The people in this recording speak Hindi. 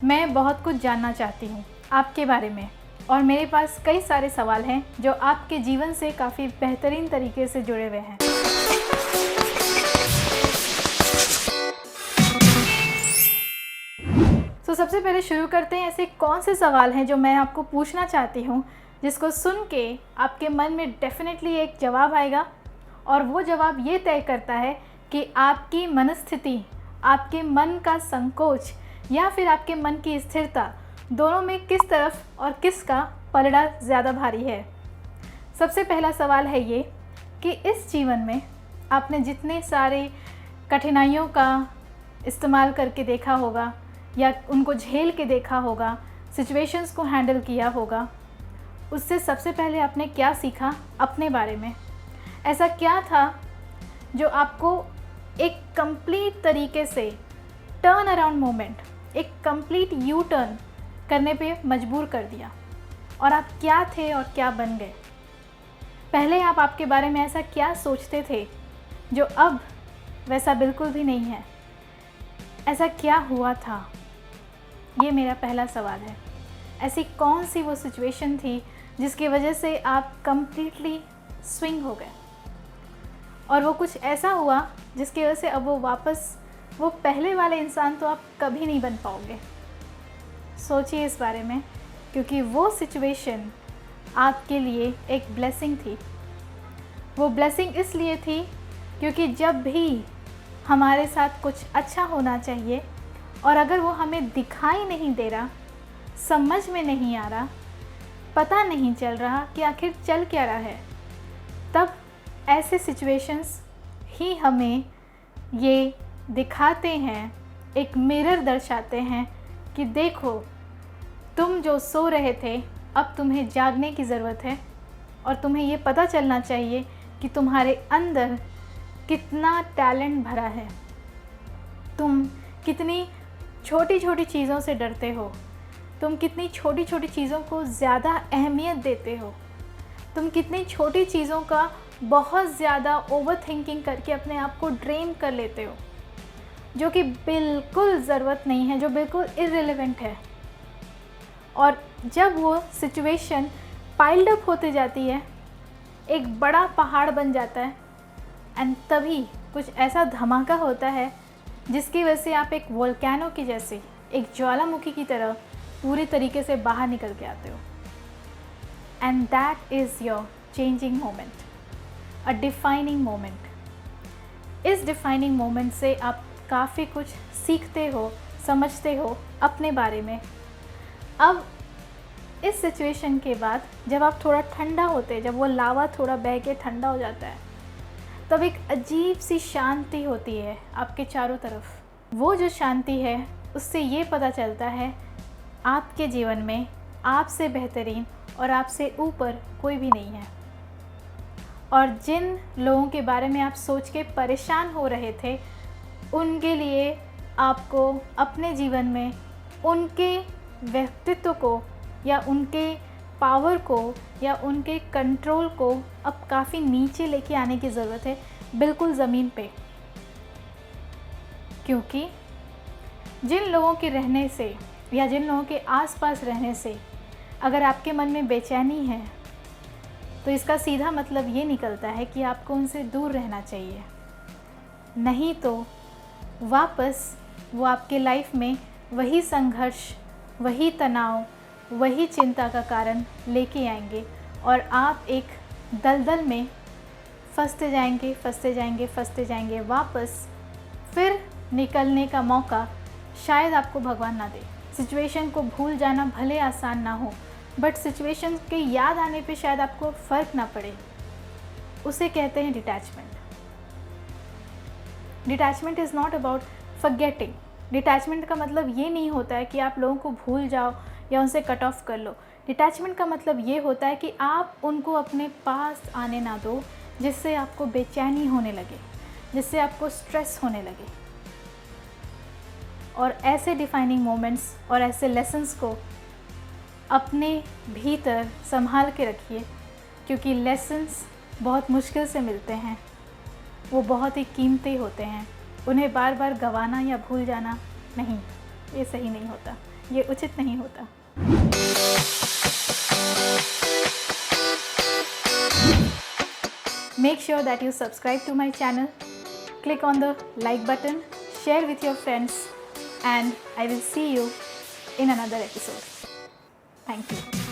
मैं बहुत कुछ जानना चाहती हूँ आपके बारे में और मेरे पास कई सारे सवाल हैं जो आपके जीवन से काफ़ी बेहतरीन तरीके से जुड़े हुए हैं। सबसे पहले शुरू करते हैं, ऐसे कौन से सवाल हैं जो मैं आपको पूछना चाहती हूँ जिसको सुन के आपके मन में डेफिनेटली एक जवाब आएगा और वो जवाब ये तय करता है कि आपकी मनस्थिति, आपके मन का संकोच या फिर आपके मन की स्थिरता, दोनों में किस तरफ और किसका पलड़ा ज़्यादा भारी है। सबसे पहला सवाल है ये कि इस जीवन में आपने जितने सारे कठिनाइयों का इस्तेमाल करके देखा होगा या उनको झेल के देखा होगा, सिचुएशंस को हैंडल किया होगा, उससे सबसे पहले आपने क्या सीखा अपने बारे में। ऐसा क्या था जो आपको एक कंप्लीट तरीके से टर्न अराउंड मोमेंट, एक कंप्लीट यू टर्न करने पे मजबूर कर दिया और आप क्या थे और क्या बन गए। पहले आप आपके बारे में ऐसा क्या सोचते थे जो अब वैसा बिल्कुल भी नहीं है। ऐसा क्या हुआ था, ये मेरा पहला सवाल है। ऐसी कौन सी वो सिचुएशन थी जिसकी वजह से आप कंप्लीटली स्विंग हो गए और वो कुछ ऐसा हुआ जिसकी वजह से अब वो वापस वो पहले वाले इंसान तो आप कभी नहीं बन पाओगे। सोचिए इस बारे में, क्योंकि वो सिचुएशन आपके लिए एक ब्लेसिंग थी। वो ब्लेसिंग इसलिए थी क्योंकि जब भी हमारे साथ कुछ अच्छा होना चाहिए और अगर वो हमें दिखाई नहीं दे रहा, समझ में नहीं आ रहा, पता नहीं चल रहा कि आखिर चल क्या रहा है, तब ऐसे सिचुएशंस ही हमें ये दिखाते हैं, एक मिरर दर्शाते हैं कि देखो, तुम जो सो रहे थे अब तुम्हें जागने की ज़रूरत है और तुम्हें ये पता चलना चाहिए कि तुम्हारे अंदर कितना टैलेंट भरा है। तुम कितनी छोटी छोटी चीज़ों से डरते हो, तुम कितनी छोटी छोटी चीज़ों को ज़्यादा अहमियत देते हो, तुम कितनी छोटी चीज़ों का बहुत ज़्यादा ओवर थिंकिंग करके अपने आप को ड्रेन कर लेते हो, जो कि बिल्कुल ज़रूरत नहीं है, जो बिल्कुल इर्रेलेवेंट है। और जब वो सिचुएशन पाइल्ड अप होते जाती है, एक बड़ा पहाड़ बन जाता है एंड तभी कुछ ऐसा धमाका होता है जिसकी वजह से आप एक वोल्केनो की जैसे, एक ज्वालामुखी की तरह पूरी तरीके से बाहर निकल के आते हो। And that is your changing moment, a defining moment. इस डिफाइनिंग मोमेंट से आप काफ़ी कुछ सीखते हो, समझते हो अपने बारे में। अब इस सिचुएशन के बाद जब आप थोड़ा ठंडा होते, जब वो लावा थोड़ा बह के ठंडा हो जाता है, तब एक अजीब सी शांति होती है आपके चारों तरफ। वो जो शांति है उससे ये पता चलता है आपके जीवन में आपसे बेहतरीन और आपसे ऊपर कोई भी नहीं है। और जिन लोगों के बारे में आप सोच के परेशान हो रहे थे, उनके लिए आपको अपने जीवन में उनके व्यक्तित्व को या उनके पावर को या उनके कंट्रोल को अब काफ़ी नीचे लेके आने की ज़रूरत है, बिल्कुल ज़मीन पे। क्योंकि जिन लोगों के रहने से या जिन लोगों के आसपास रहने से अगर आपके मन में बेचैनी है, तो इसका सीधा मतलब ये निकलता है कि आपको उनसे दूर रहना चाहिए। नहीं तो वापस वो आपके लाइफ में वही संघर्ष, वही तनाव, वही चिंता का कारण लेके आएंगे और आप एक दलदल में फंसते जाएंगे, फंसते जाएंगे, फंसते जाएंगे। वापस फिर निकलने का मौका शायद आपको भगवान ना दे। सिचुएशन को भूल जाना भले आसान ना हो, बट सिचुएशन के याद आने पे शायद आपको फ़र्क ना पड़े। उसे कहते हैं detachment. Detachment is not about forgetting. Detachment का मतलब ये नहीं होता है कि आप लोगों को भूल जाओ या उनसे कट ऑफ कर लो। डिटैचमेंट का मतलब ये होता है कि आप उनको अपने पास आने ना दो, जिससे आपको बेचैनी होने लगे, जिससे आपको स्ट्रेस होने लगे। और ऐसे डिफाइनिंग मोमेंट्स और ऐसे लेसन्स को अपने भीतर संभाल के रखिए, क्योंकि लेसन्स बहुत मुश्किल से मिलते हैं, वो बहुत ही कीमती होते हैं। उन्हें बार बार गंवाना या भूल जाना नहीं, ये सही नहीं होता। ये उचित नहीं होता। Make sure that you subscribe to my channel, click on the like button, share with your friends, and I will see you in another episode. Thank you.